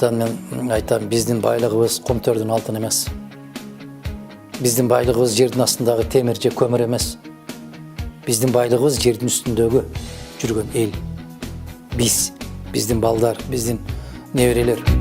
Ошондуктан мен айтам, биздин байлыгыбыз комтөрдүн алтын эмес. Биздин байлыгыбыз жердин астындагы темир же көмүр эмес. Биздин байлыгыбыз жердин үстүндөгү жүргөн эл. Биздин балдар, биздин неберелер.